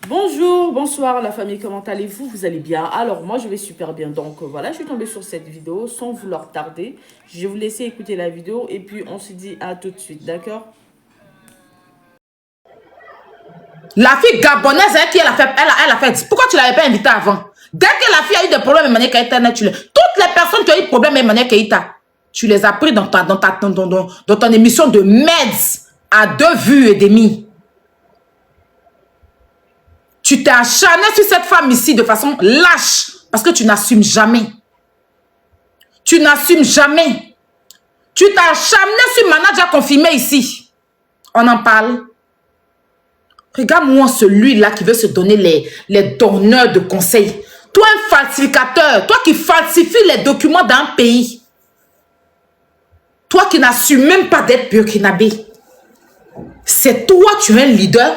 Bonjour, bonsoir la famille, comment allez-vous? Vous allez bien? Alors moi je vais super bien, donc voilà, je suis tombée sur cette vidéo sans vouloir tarder. Je vais vous laisser écouter la vidéo et puis on se dit à tout de suite, d'accord? La fille gabonaise, elle a fait. Pourquoi tu ne l'avais pas invitée avant? Dès que la fille a eu des problèmes avec Emmanuel Keïta, toutes les personnes qui ont eu des problèmes avec Emmanuel Keïta, tu les as pris dans ton émission de Meds à 2 vues et demie. Tu t'es acharné sur cette femme ici de façon lâche parce que tu n'assumes jamais. Tu n'assumes jamais. Tu t'es acharné sur manager confirmé ici. On en parle. Regarde-moi celui-là qui veut se donner les donneurs de conseils. Toi, un falsificateur, toi qui falsifies les documents d'un pays. Toi qui n'assumes même pas d'être burkinabé. C'est toi, tu es un leader.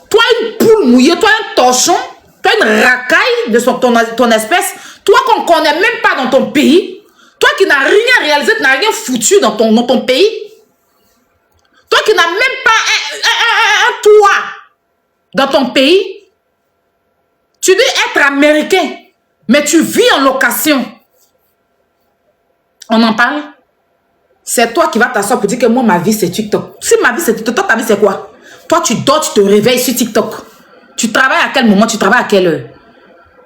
Toi, une poule mouillée, toi, un torchon. Toi, une racaille de ton espèce. Toi qu'on ne connaît même pas dans ton pays. Toi qui n'as rien réalisé, qui n'as rien foutu dans ton pays. Toi qui n'as même pas un toit dans ton pays. Tu dis être américain, mais tu vis en location. On en parle? C'est toi qui vas t'asseoir pour dire que moi, ma vie, c'est TikTok. Si ma vie, c'est TikTok, toi, ta vie, c'est quoi? Toi, tu dors, tu te réveilles sur TikTok. Tu travailles à quel moment? Tu travailles à quelle heure?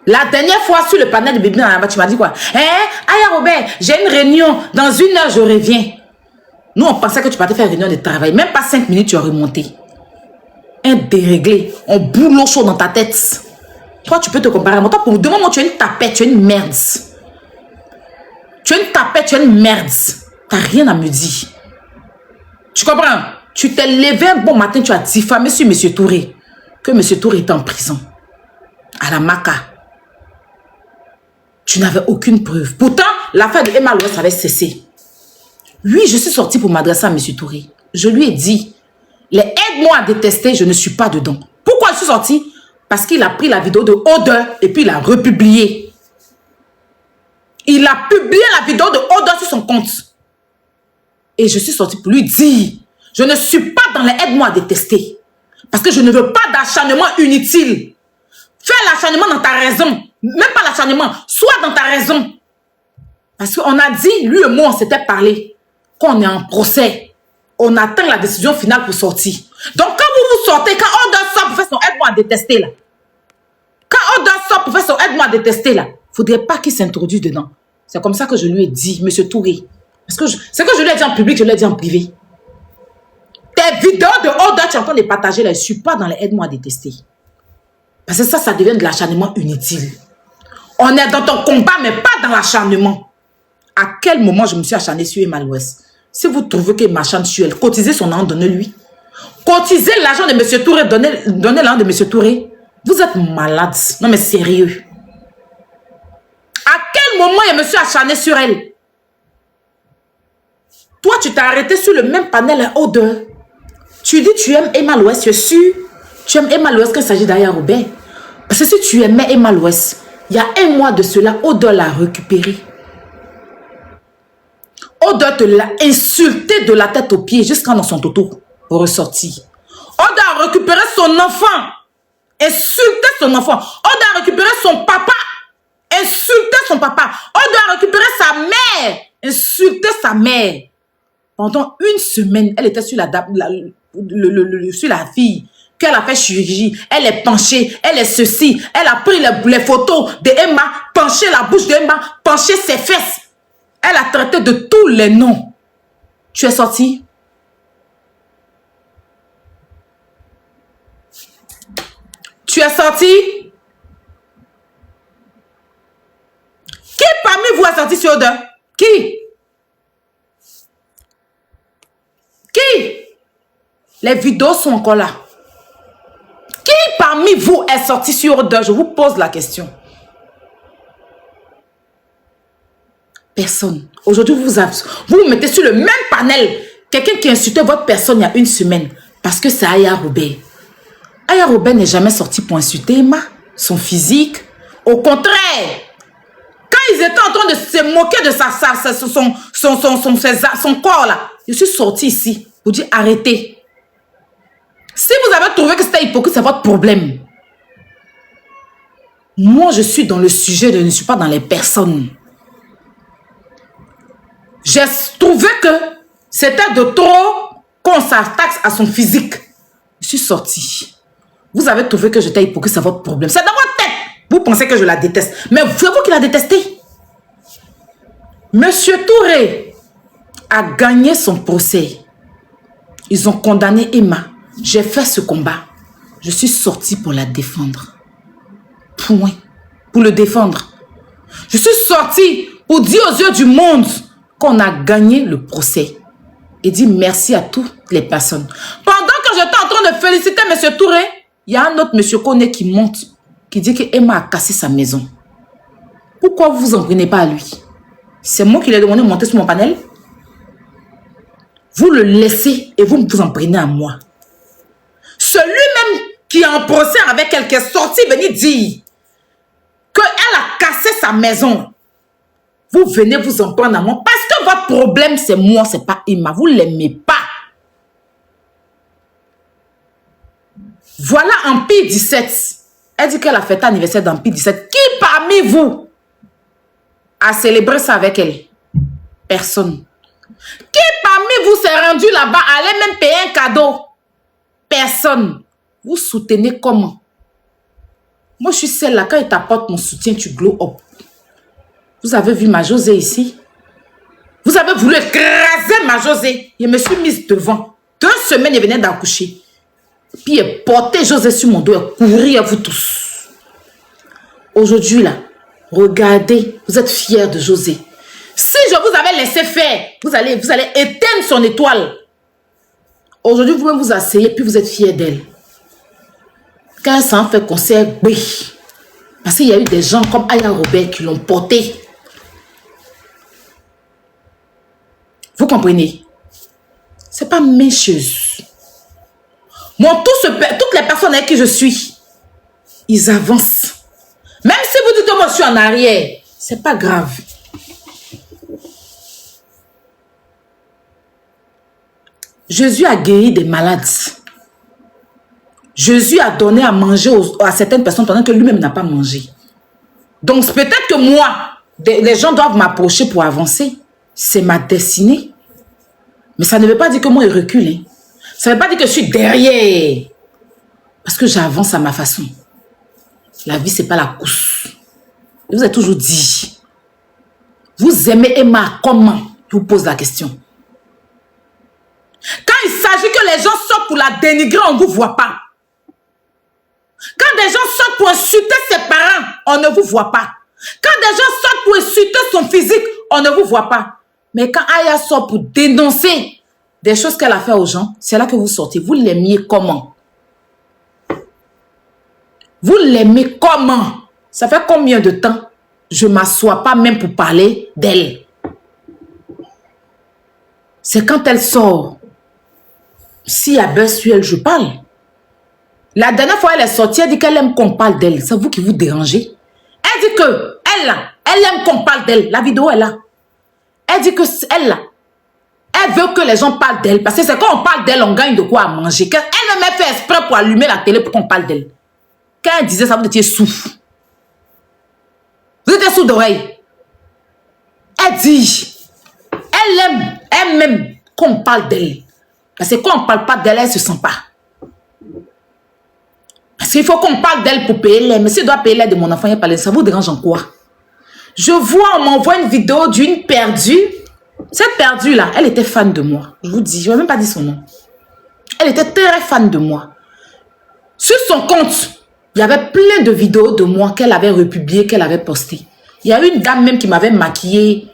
La dernière fois, sur le panel de bébé, tu m'as dit quoi? Aya Robert, j'ai une réunion. Dans 1 heure, je reviens. Nous, on pensait que tu partais faire une réunion de travail. Même pas 5 minutes, tu as remonté. Un déréglé. Un boulot chaud dans ta tête. Toi, tu peux te comparer à moi. Toi, pour demande-moi, tu es une tapette, tu es une merde. Tu es une tapette, tu es une merde. Tu n'as rien à me dire. Tu comprends? Tu t'es levé un bon matin, tu as diffamé sur M. Touré. Que M. Touré est en prison. À la Maca. Tu n'avais aucune preuve. Pourtant, l'affaire de Emma Louès avait cessé. Oui, je suis sortie pour m'adresser à M. Touré. Je lui ai dit, aide-moi à détester, je ne suis pas dedans. Pourquoi je suis sortie? Parce qu'il a pris la vidéo de Odeur et puis il a republié. Il a publié la vidéo de Odeur sur son compte. Et je suis sortie pour lui dire, je ne suis pas dans les aide-moi à détester. Parce que je ne veux pas d'acharnement inutile. Fais l'acharnement dans ta raison. Même pas l'acharnement, sois dans ta raison. Parce qu'on a dit, lui et moi, on s'était parlé. Quand on est en procès, on attend la décision finale pour sortir. Donc quand vous sortez, quand Odeur sort pour faire son aide-moi à détester là. Quand Odeur sort pour faire son aide-moi à détester là. Il ne faudrait pas qu'il s'introduise dedans. C'est comme ça que je lui ai dit, M. Touré. Parce que c'est que je lui ai dit en public, je lui ai dit en privé. Tes vidéos de Odeur, tu es en train de partager là, je ne suis pas dans les aide-moi à détester. Parce que ça devient de l'acharnement inutile. On est dans ton combat, mais pas dans l'acharnement. À quel moment je me suis acharné sur Emma Louès? Si vous trouvez qu'il m'acharne sur elle, cotisez son nom, donnez-lui. Cotisez l'argent de M. Touré, donnez l'argent de M. Touré. Vous êtes malade. Non, mais sérieux. À quel moment je me suis acharné sur elle? Toi, tu t'es arrêté sur le même panel Odeur. Tu dis tu aimes Emma Louès, je suis. Tu aimes Emma Louès quand il s'agit d'Aya Robert. Parce que si tu aimais Emma Louès, il y a 1 mois de cela, Odeur l'a récupéré. Odeur te l'a insulté de la tête aux pieds jusqu'à dans son toto pour ressortir. Odeur a récupéré son enfant. Insulté son enfant. Odeur a récupéré son papa. Insulté son papa. Odeur a récupéré sa mère. Insulté sa mère. Pendant 1 semaine, elle était sur sur la fille. Qu'elle a fait chirurgie. Elle est penchée. Elle est ceci. Elle a pris les photos de Emma. Penché la bouche de Emma. Penché ses fesses. Elle a traité de tous les noms. Tu es sorti? Tu es sorti? Qui parmi vous a sorti sur Odeur? Qui? Qui? Les vidéos sont encore là. Qui parmi vous est sorti sur Odeur? Je vous pose la question. Personne. Aujourd'hui, vous mettez sur le même panel quelqu'un qui insultait votre personne il y a 1 semaine. Parce que c'est Aya Robert. Aya Robert n'est jamais sorti pour insulter Emma, son physique. Au contraire, quand ils étaient en train de se moquer de son corps là, je suis sorti ici pour dire arrêtez. Si vous avez trouvé que c'était hypocrite, c'est votre problème. Moi, je suis dans le sujet, je ne suis pas dans les personnes. J'ai trouvé que c'était de trop qu'on s'attaque à son physique. Je suis sortie. Vous avez trouvé que j'étais hypocrite, c'est votre problème. C'est dans votre tête. Vous pensez que je la déteste. Mais c'est vous qui la détestez. Monsieur Touré a gagné son procès. Ils ont condamné Emma. J'ai fait ce combat. Je suis sortie pour la défendre. Point. Pour le défendre. Je suis sortie pour dire aux yeux du monde qu'on a gagné le procès. Et dire merci à toutes les personnes. Pendant que j'étais en train de féliciter M. Touré, il y a un autre monsieur Koné qui monte, qui dit que Emma a cassé sa maison. Pourquoi vous vous en prenez pas à lui? C'est moi qui lui ai demandé de monter sur mon panel. Vous le laissez et vous vous en prenez à moi. Celui-même qui est en procès avec quelqu'un est sorti venir dire qu'elle a cassé sa maison. Vous venez vous en prendre à moi parce que votre problème c'est moi, c'est pas Emma. Vous ne l'aimez pas. Voilà Empire 17. Elle dit qu'elle a fêté l'anniversaire d'Empire 17. Qui parmi vous a célébré ça avec elle? Personne. Qui parmi vous s'est rendu là-bas, allait même payer un cadeau? Personne. Vous soutenez comment? Moi, je suis celle là, quand il t'apporte mon soutien, tu glow up. Vous avez vu ma Josée ici? Vous avez voulu écraser ma Josée. Je me suis mise devant. 2 semaines, elle venait d'accoucher. Puis elle portait Josée sur mon dos, elle courait à vous tous. Aujourd'hui là, regardez, vous êtes fiers de Josée. Si je vous avais laissé faire, vous allez éteindre son étoile. Aujourd'hui, vous-même vous asseyez, puis vous êtes fiers d'elle. Quand elle s'en fait concert, oui. Parce qu'il y a eu des gens comme Aya Robert qui l'ont portée. Vous comprenez? C'est pas mes choses. Moi, toutes les personnes avec qui je suis, ils avancent. Même si vous dites que moi je suis en arrière, c'est pas grave. Jésus a guéri des malades. Jésus a donné à manger à certaines personnes pendant que lui-même n'a pas mangé. Donc peut-être que moi, les gens doivent m'approcher pour avancer. C'est ma destinée. Mais ça ne veut pas dire que moi je recule. Hein. Ça ne veut pas dire que je suis derrière. Parce que j'avance à ma façon. La vie, ce n'est pas la course. Je vous ai toujours dit. Vous aimez Emma comment? Je vous pose la question. Quand il s'agit que les gens sortent pour la dénigrer, on ne vous voit pas. Quand des gens sortent pour insulter ses parents, on ne vous voit pas. Quand des gens sortent pour insulter son physique, on ne vous voit pas. Mais quand Aya sort pour dénoncer des choses qu'elle a fait aux gens, c'est là que vous sortez. Vous l'aimiez comment? Vous l'aimez comment? Ça fait combien de temps je ne m'assois pas même pour parler d'elle? C'est quand elle sort. Si à buzz sur elle, je parle. La dernière fois, elle est sortie, elle dit qu'elle aime qu'on parle d'elle. C'est vous qui vous dérangez. Elle dit que elle aime qu'on parle d'elle. La vidéo est là. Elle dit que elle veut que les gens parlent d'elle. Parce que c'est quand on parle d'elle, on gagne de quoi à manger. Elle ne m'a fait exprès pour allumer la télé pour qu'on parle d'elle. Quand elle disait ça, vous étiez sourd. Vous étiez sourd d'oreille. Elle dit, elle aime qu'on parle d'elle. Parce que quand on ne parle pas d'elle, elle ne se sent pas. Parce qu'il faut qu'on parle d'elle pour payer l'aide. Mais si je dois payer l'aide de mon enfant, ça vous dérange en quoi? Je vois, on m'envoie une vidéo d'une perdue. Cette perdue là, elle était fan de moi. Je vous dis, je ne vais même pas dire son nom. Elle était très fan de moi. Sur son compte, il y avait plein de vidéos de moi qu'elle avait republiées, qu'elle avait postées. Il y a une dame même qui m'avait maquillée.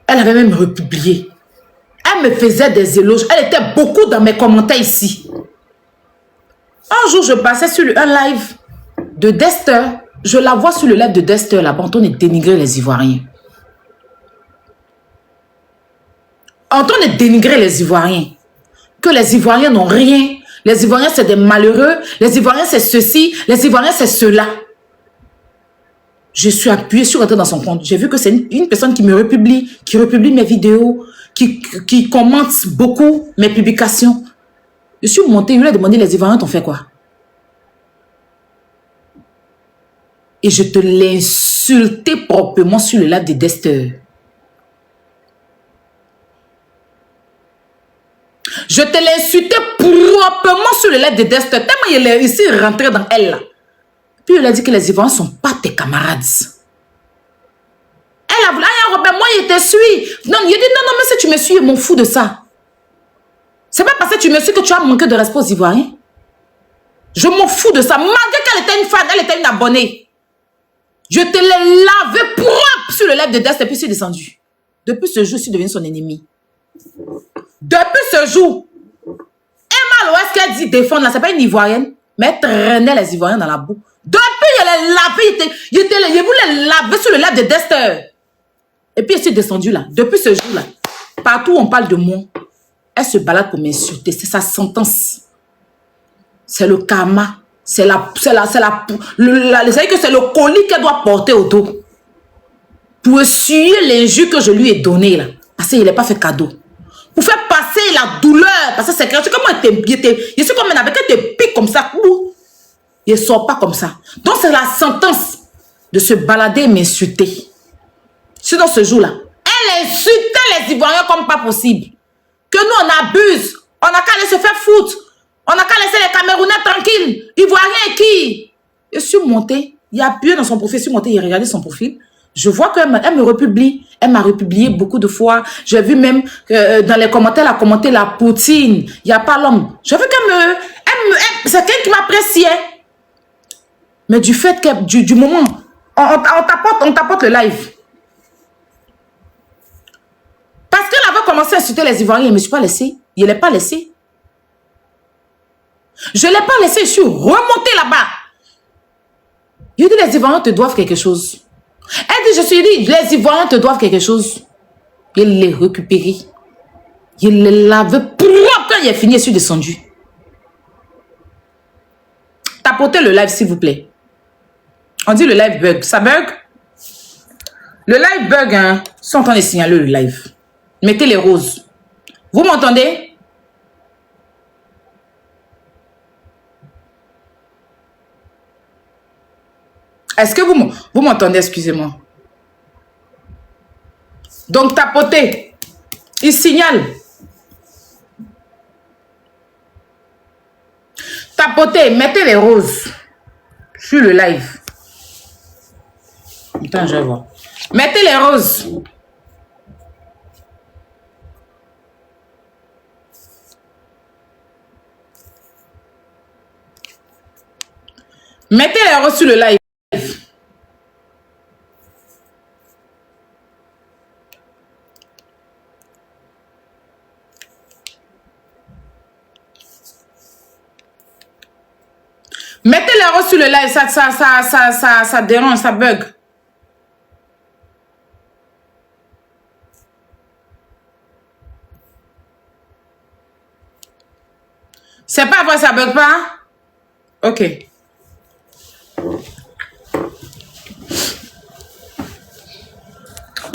Elle avait même republié. Elle me faisait des éloges. Elle était beaucoup dans mes commentaires ici. Un jour, je passais sur un live de Dester. Je la vois sur le live de Dester là-bas. On est dénigrer les Ivoiriens. On est dénigrer les Ivoiriens. Que les Ivoiriens n'ont rien. Les Ivoiriens, c'est des malheureux. Les Ivoiriens, c'est ceci. Les Ivoiriens, c'est cela. Je suis appuyée, je suis rentrée dans son compte. J'ai vu que c'est une personne qui me republie, qui republie mes vidéos, qui commente beaucoup mes publications. Je suis montée, je lui ai demandé, les Ivoiriens t'ont fait quoi? Et je te l'ai insulté proprement sur le live de Dexter. Je te l'ai insulté proprement sur le live de Dexter. Tellement il est ici rentré dans elle là. Puis il a dit que les Ivoiriens ne sont pas tes camarades. Elle a voulu, ah, Robert, moi je te suis. Non, il a dit non, non, mais si tu me suis, je m'en fous de ça. C'est pas parce que tu me suis que tu as manqué de respect aux Ivoiriens. Je m'en fous de ça. Malgré qu'elle était une fan, elle était une abonnée. Je te l'ai lavé propre sur le live de Dexter et puis je suis descendu. Depuis ce jour, je suis devenu son ennemi. Depuis ce jour, Emma Loès qui a dit défendre, là, c'est pas une Ivoirienne, mais elle traînait les Ivoiriens dans la boue. Depuis, elle les lavait, je voulais laver sur le live de Dexter. Et puis, je suis descendue là. Depuis ce jour-là, partout où on parle de moi, elle se balade pour m'insulter. C'est sa sentence. C'est le karma. C'est le colis qu'elle doit porter au dos. Pour essuyer l'injure que je lui ai donnée là. Parce qu'il n'a pas fait cadeau. Pour faire passer la douleur. Parce que c'est comment je suis comme un avec elle te pique comme ça. Il ne sort pas comme ça. Donc c'est la sentence de se balader et m'insulter. C'est dans ce jour-là. Elle insultait les Ivoiriens comme pas possible. Que nous on abuse. On n'a qu'à aller se faire foutre. On n'a qu'à laisser les Camerounais tranquilles. Ivoiriens qui? Je suis montée. Il y a appuyé dans son profil. Je suis montée. Il a regardé son profil. Je vois qu'elle me republie. Elle m'a republié beaucoup de fois. J'ai vu même dans les commentaires, elle a commenté la poutine. Il n'y a pas l'homme. J'ai vu qu'elle c'est quelqu'un qui m'appréciait. Mais du fait que du moment, on tapote le live. Parce qu'elle avait commencé à insulter les Ivoiriens, je ne me suis pas laissé. Je ne l'ai pas laissé. Je ne l'ai pas laissé, je suis remontée là-bas. Je dis, les Ivoiriens te doivent quelque chose. Elle dit, je suis dit, les Ivoiriens te doivent quelque chose. Je l'ai récupéré. Je l'ai lavé propre quand il est fini, je suis descendu. Tapotez le live, s'il vous plaît. On dit le live bug. Ça bug? Le live bug, hein. Ils sont en train de signaler le live. Mettez les roses. Vous m'entendez? Est-ce que vous m'entendez? Excusez-moi. Donc, tapotez. Il signale. Tapotez. Mettez les roses sur le live. Attends, je vais voir. Mettez les roses. Mettez les roses sur le live. Mettez les roses sur le live, ça dérange, ça bug. C'est pas vrai, ça bug pas? Ok.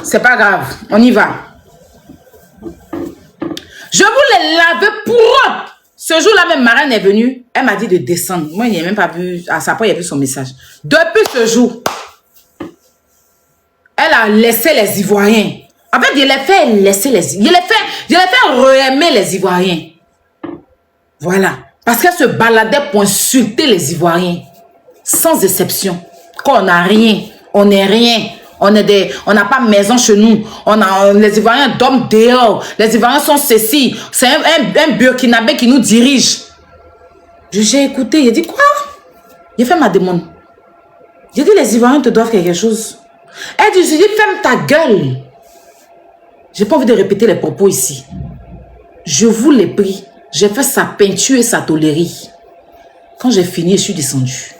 C'est pas grave, on y va. Je voulais laver propre. Ce jour-là, même Marraine est venue. Elle m'a dit de descendre. Moi, il n'y a même pas vu. À sa part, il y a vu son message. Depuis ce jour, elle a laissé les Ivoiriens. En fait, je l'ai fait laisser les Ivoiriens. Je l'ai fait re-aimer les Ivoiriens. Voilà. Parce qu'elle se baladait pour insulter les Ivoiriens. Sans exception. Quand on n'a rien, on n'est rien. On n'a pas de maison chez nous. Les Ivoiriens dorment dehors. Les Ivoiriens sont ceci. C'est un Burkinabé qui nous dirige. J'ai écouté. J'ai dit quoi? J'ai fait ma demande. J'ai dit les Ivoiriens te doivent quelque chose. Elle dit, j'ai dit ferme ta gueule. J'ai pas envie de répéter les propos ici. Je vous l'ai pris. J'ai fait sa peinture et sa tôlerie. Quand j'ai fini, je suis descendue.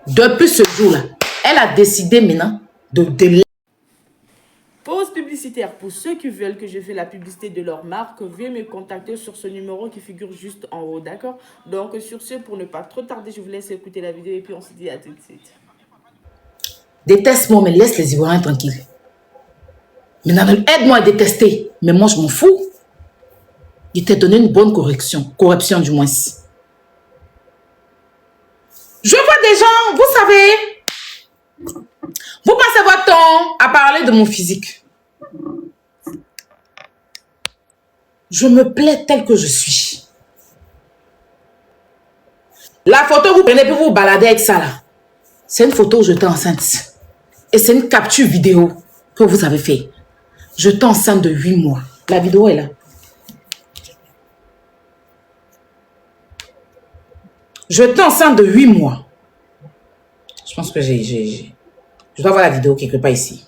Depuis ce jour-là, elle a décidé maintenant de... Pause publicitaire. Pour ceux qui veulent que je fasse la publicité de leur marque, veuillez me contacter sur ce numéro qui figure juste en haut, d'accord? Donc, sur ce, pour ne pas trop tarder, je vous laisse écouter la vidéo et puis on se dit à tout de suite. Déteste-moi, mais laisse les Ivoiriens tranquilles. Maintenant, aide-moi à détester. Mais moi, je m'en fous. Il t'a donné une bonne corruption du moins. Je vois des gens, vous savez, vous passez votre temps à parler de mon physique. Je me plais tel que je suis. La photo vous prenez puis vous baladez avec ça là. C'est une photo où j'étais enceinte. Et c'est une capture vidéo que vous avez fait. J'étais enceinte de 8 mois. La vidéo est là. J'étais enceinte de 8 mois. Je pense que je dois avoir la vidéo quelque part ici.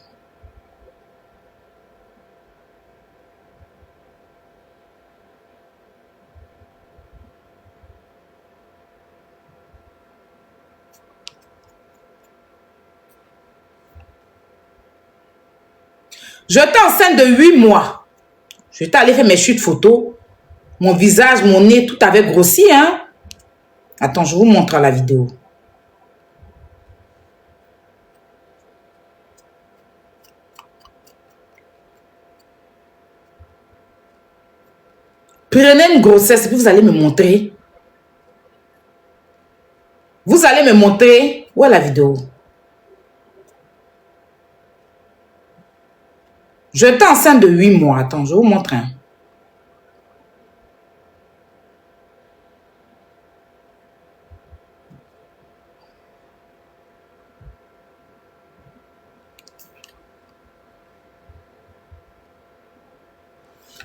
J'étais enceinte de 8 mois. J'étais allée faire mes chutes photos. Mon visage, mon nez, tout avait grossi, hein. Attends, je vous montre la vidéo. Prenez une grossesse et puis vous allez me montrer. Vous allez me montrer. Où est la vidéo? J'étais enceinte de 8 mois. Attends, je vous montre un.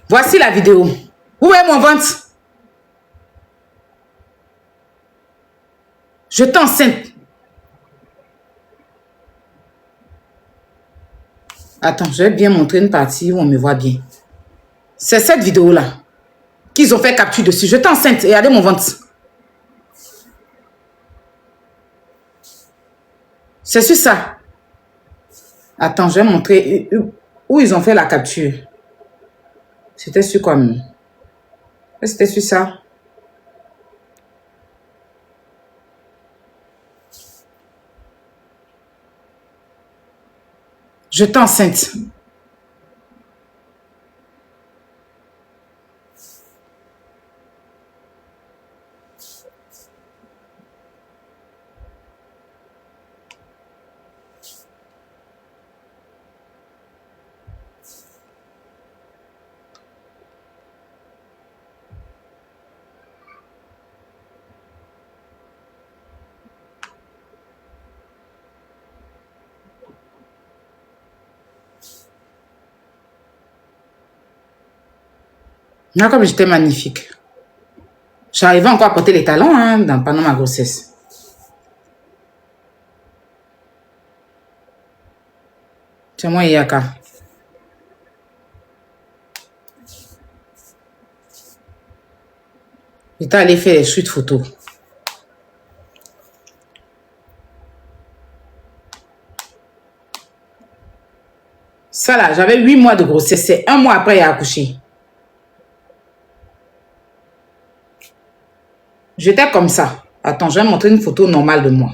Voici la vidéo. Vous voyez mon ventre? J'étais enceinte. Attends, je vais bien montrer une partie où on me voit bien. C'est cette vidéo-là qu'ils ont fait capture dessus. J'étais enceinte. Regardez mon ventre. C'est sur ça. Attends, je vais montrer où ils ont fait la capture. C'était sur comme... C'était sur ça. J'étais enceinte. Là, comme j'étais magnifique. J'arrivais encore à porter les talons hein, pendant ma grossesse. C'est moi, Yaka. J'étais allé faire les shoots photos. Ça là, j'avais 8 mois de grossesse. C'est 1 mois après, il a accouché. J'étais comme ça. Attends, je vais montrer une photo normale de moi.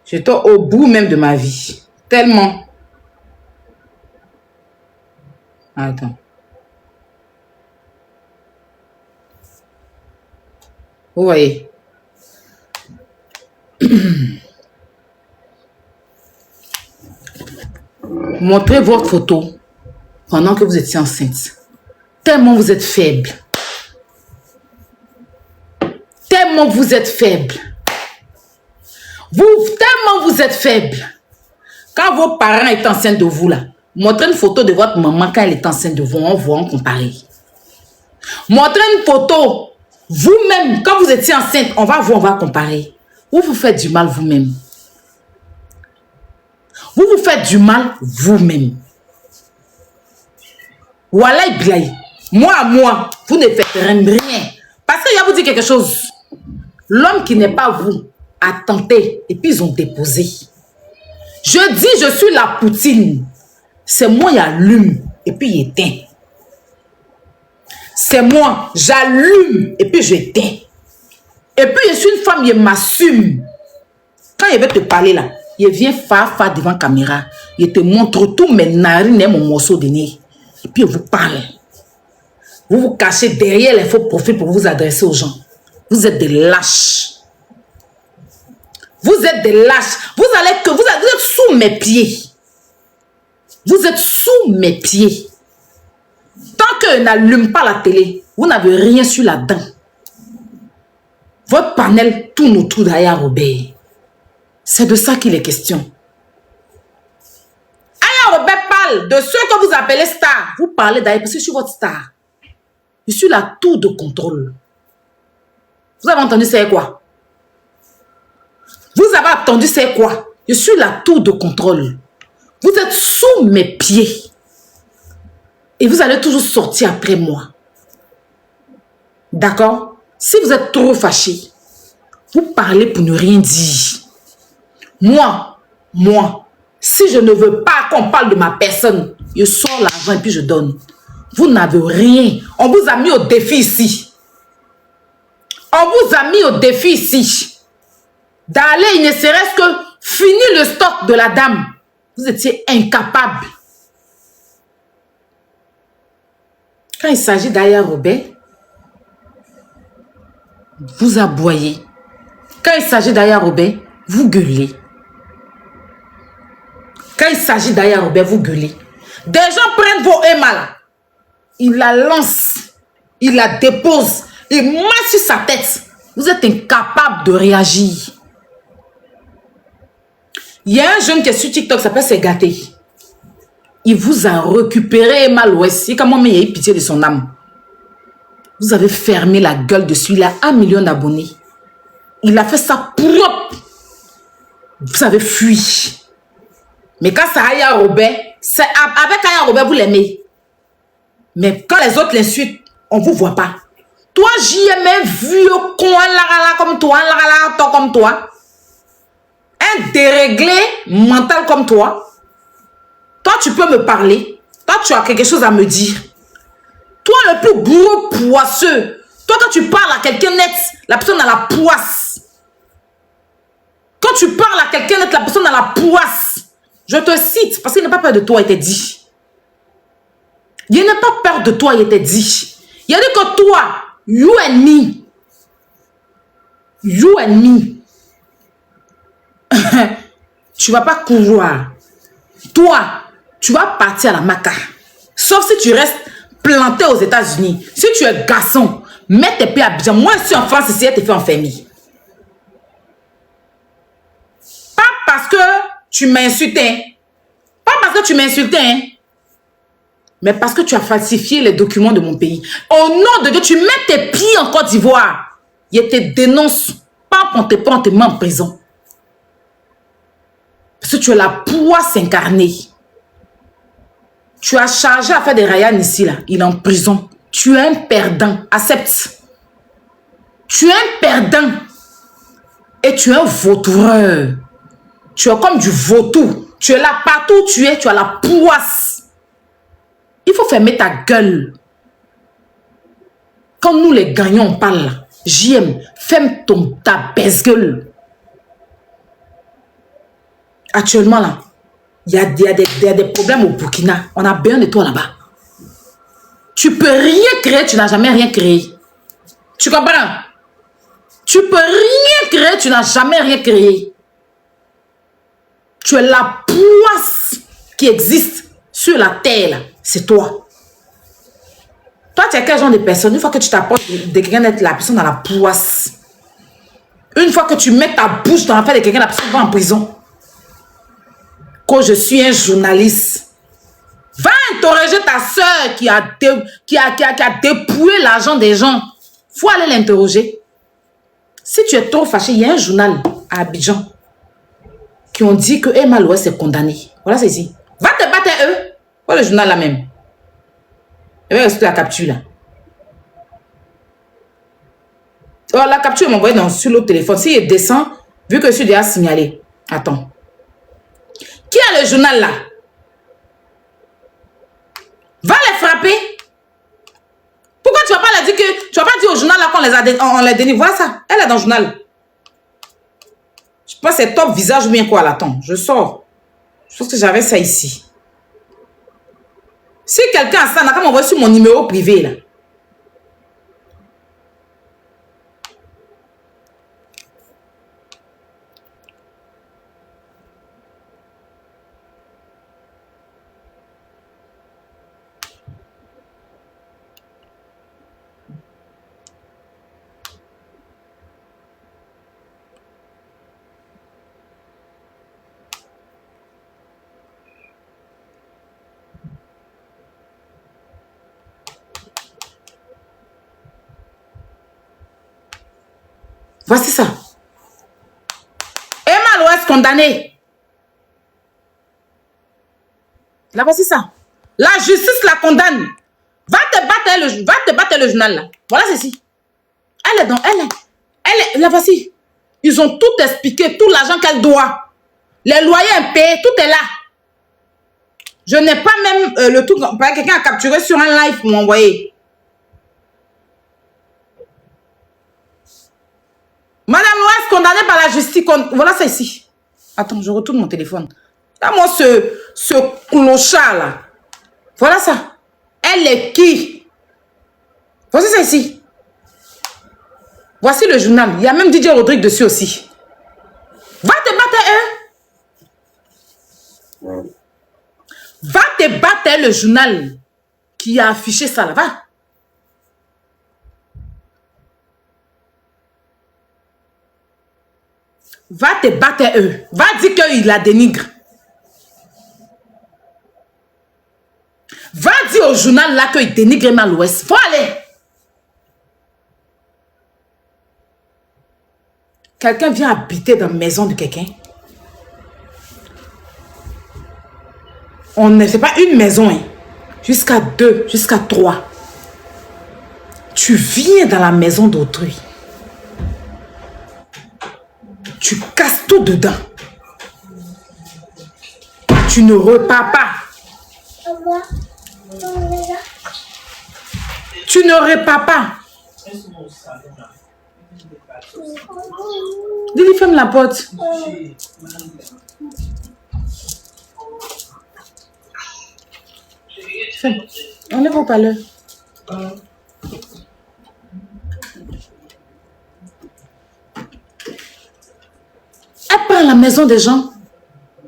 J'étais au bout même de ma vie. Tellement. Attends. Vous voyez. Montrez votre photo pendant que vous étiez enceinte. Tellement vous êtes faible. Tellement vous êtes faible. Tellement vous êtes faible. Quand vos parents étaient enceintes de vous, là, montrez une photo de votre maman quand elle est enceinte de vous. On voit, on compare. Montrez une photo, vous-même, quand vous étiez enceinte, on va voir, on va comparer. Vous vous faites du mal vous-même. Vous vous faites du mal vous-même. Voilà, Iblaï. Moi, vous ne faites rien. Parce qu'il y a vous dire quelque chose. L'homme qui n'est pas vous a tenté et puis ils ont déposé. Je dis, je suis la poutine. C'est moi, il allume et puis il éteint. C'est moi, j'allume et puis j'éteins. Et puis je suis une femme, je m'assume. Quand il veut te parler là, Il vient fa devant la caméra. Il te montre tout mes narines et mon morceau de nez. Et puis il vous parle. Vous vous cachez derrière les faux profils pour vous adresser aux gens. Vous êtes des lâches. Vous êtes des lâches. Vous êtes sous mes pieds. Vous êtes sous mes pieds. Tant que n'allume pas la télé, vous n'avez rien sur la dent. Votre panel tourne autour d'Aya Robert. C'est de ça qu'il est question. Aya Robert parle de ceux que vous appelez stars. Vous parlez d'Aya parce que je suis votre star. Je suis la tour de contrôle. Vous avez entendu c'est quoi? Vous avez entendu c'est quoi? Je suis la tour de contrôle. Vous êtes sous mes pieds. Et vous allez toujours sortir après moi. D'accord? Si vous êtes trop fâché, vous parlez pour ne rien dire. Moi, si je ne veux pas qu'on parle de ma personne, je sors l'argent et puis je donne. Vous n'avez rien. On vous a mis au défi ici. On vous a mis au défi ici. D'aller, il ne serait-ce que finir le stock de la dame. Vous étiez incapable. Quand il s'agit d'Aya Robert, vous aboyez. Quand il s'agit d'Aya Robert, vous gueulez. Quand il s'agit d'Aya Robert, vous gueulez. Des gens prennent vos émas là. Ils la lancent. Ils la déposent. Ils marchent sur sa tête. Vous êtes incapable de réagir. Il y a un jeune qui est sur TikTok, s'appelle C'est Gâté. Il vous a récupéré Emma l'Ouest. Il a eu pitié de son âme. Vous avez fermé la gueule dessus. Il a 1 million d'abonnés. Il a fait ça propre. Vous avez fui. Mais quand c'est Aya Robert, c'est avec Aya Robert, vous l'aimez. Mais quand les autres l'insultent, on ne vous voit pas. Toi, j'y ai même vu comme toi, comme toi. Un déréglé mental comme toi. Toi, tu peux me parler. Toi, tu as quelque chose à me dire. Toi, le plus gros poisseux. Toi, quand tu parles à quelqu'un net, la personne a la poisse. Quand tu parles à quelqu'un net, la personne a la poisse. Je te cite parce qu'il n'a pas peur de toi, il t'a dit. Il n'a pas peur de toi, il t'a dit. Il a dit que toi, you and me. You and me. Tu vas pas courir. Toi, tu vas partir à la Maca. Sauf si tu restes planté aux États-Unis. Si tu es garçon, mets tes pieds à Abidjan. Moi, je suis en France ici, elle te fait enfermer. Pas parce que tu m'insultais. Pas parce que tu m'insultais. Hein. Mais parce que tu as falsifié les documents de mon pays. Au nom de Dieu, tu mets tes pieds en Côte d'Ivoire. Il te dénonce. Pas pour te prendre tes mains en prison. Parce que tu es la poisse incarnée. Tu as chargé à faire des Ryan ici, là. Il est en prison. Tu es un perdant. Accepte. Tu es un perdant. Et tu es un vautoureur. Tu es comme du vautour. Tu es là partout où tu es. Tu as la poisse. Il faut fermer ta gueule. Quand nous les gagnons, on parle là. JM, ferme ta baisse-gueule. Actuellement là, il y a des problèmes au Burkina. On a besoin de toi là-bas. Tu peux rien créer, tu n'as jamais rien créé. Tu comprends? Tu peux rien créer, tu n'as jamais rien créé. Tu es la poisse qui existe sur la terre. C'est toi. Toi, tu es quel genre de personne? Une fois que tu t'apportes de quelqu'un d'être la personne dans la poisse. Une fois que tu mets ta bouche dans l'affaire de quelqu'un, la personne va en prison. Que je suis un journaliste. Va interroger ta soeur qui a dépouillé l'argent des gens. Il faut aller l'interroger. Si tu es trop fâché, il y a un journal à Abidjan qui ont dit que Emma l'Ouest est condamnée. Voilà, c'est ici. Va te battre eux. Voilà le journal là même. Je vais rester la capture là. Oh, la capture m'a envoyé sur l'autre téléphone. S'il descend, vu que je suis déjà signalé. Attends. Qui a le journal là? Va les frapper. Pourquoi tu vas pas la dire que tu vas pas dire au journal là qu'on les a dénigrés? Voilà ça. Elle est dans le journal. Je pas c'est top visage ou bien quoi, là, attends, je sors. Je pense que j'avais ça ici. Si quelqu'un a ça, n'a qu'à m'envoyer sur mon numéro privé, là. Voici ça. Emma Loès condamnée. Là, voici ça. La justice la condamne. Va te battre le journal, là. Voilà ceci. Elle est dans... Elle est... Là, voici. Ils ont tout expliqué, tout l'argent qu'elle doit. Les loyers impayés, tout est là. Je n'ai pas même le truc... Quelqu'un a capturé sur un live pour m'envoyer. Madame Loès condamnée par la justice. Voilà ça ici. Attends, je retourne mon téléphone. Donne-moi ce clochard là. Voilà ça. Elle est qui? Voici ça ici. Voici le journal. Il y a même DJ Rodrigue dessus aussi. Va te battre, Va te battre, le journal qui a affiché ça là. Va. Va te battre, Va dire qu'il la dénigre. Va dire au journal là qu'il dénigre Emma Loès. Faut aller. Quelqu'un vient habiter dans la maison de quelqu'un. On ne fait pas une maison, hein. Jusqu'à 2, jusqu'à 3. Tu viens dans la maison d'autrui. Tu casses tout dedans. Tu ne repars pas. Tu ne repars pas. Dis-lui, ferme la porte. Enlève vos parleurs. Elle prend la maison des gens.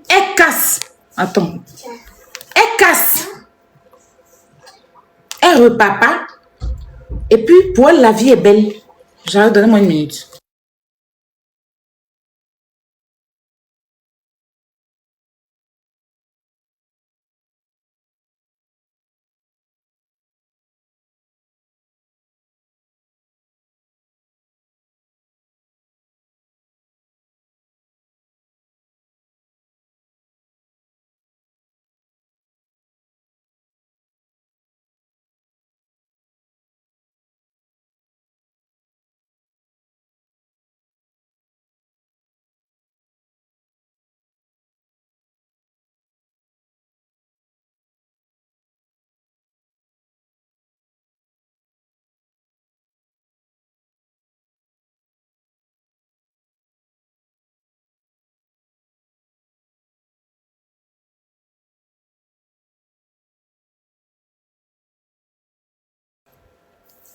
Elle casse. Attends. Elle casse. Elle repart pas. Et puis, pour elle, la vie est belle. J'arrête, donnez-moi une minute.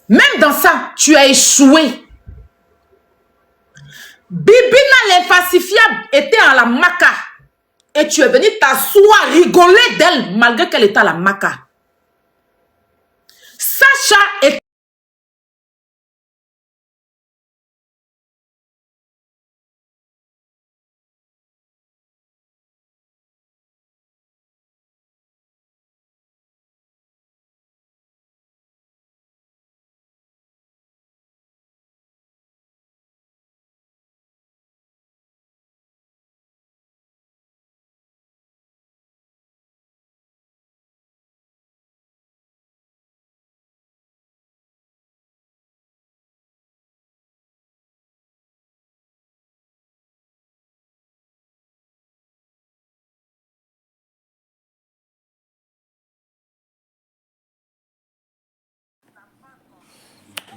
Même dans ça, tu as échoué. Bibina l'infalsifiable était à la maca. Et tu es venu t'asseoir, rigoler d'elle, malgré qu'elle était à la maca. Sacha est...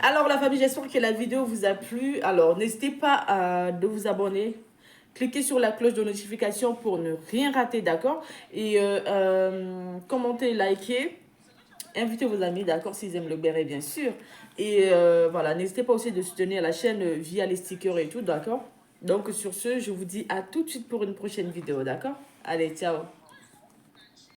Alors la famille, j'espère que la vidéo vous a plu. Alors n'hésitez pas à de vous abonner, Cliquez sur la cloche de notification pour ne rien rater, d'accord? Et commentez, likez. Invitez vos amis, d'accord, s'ils aiment le béret, bien sûr. Et voilà, n'hésitez pas aussi de soutenir la chaîne via les stickers et tout, d'accord? Donc, sur ce, je vous dis à tout de suite pour une prochaine vidéo, d'accord? Allez, ciao!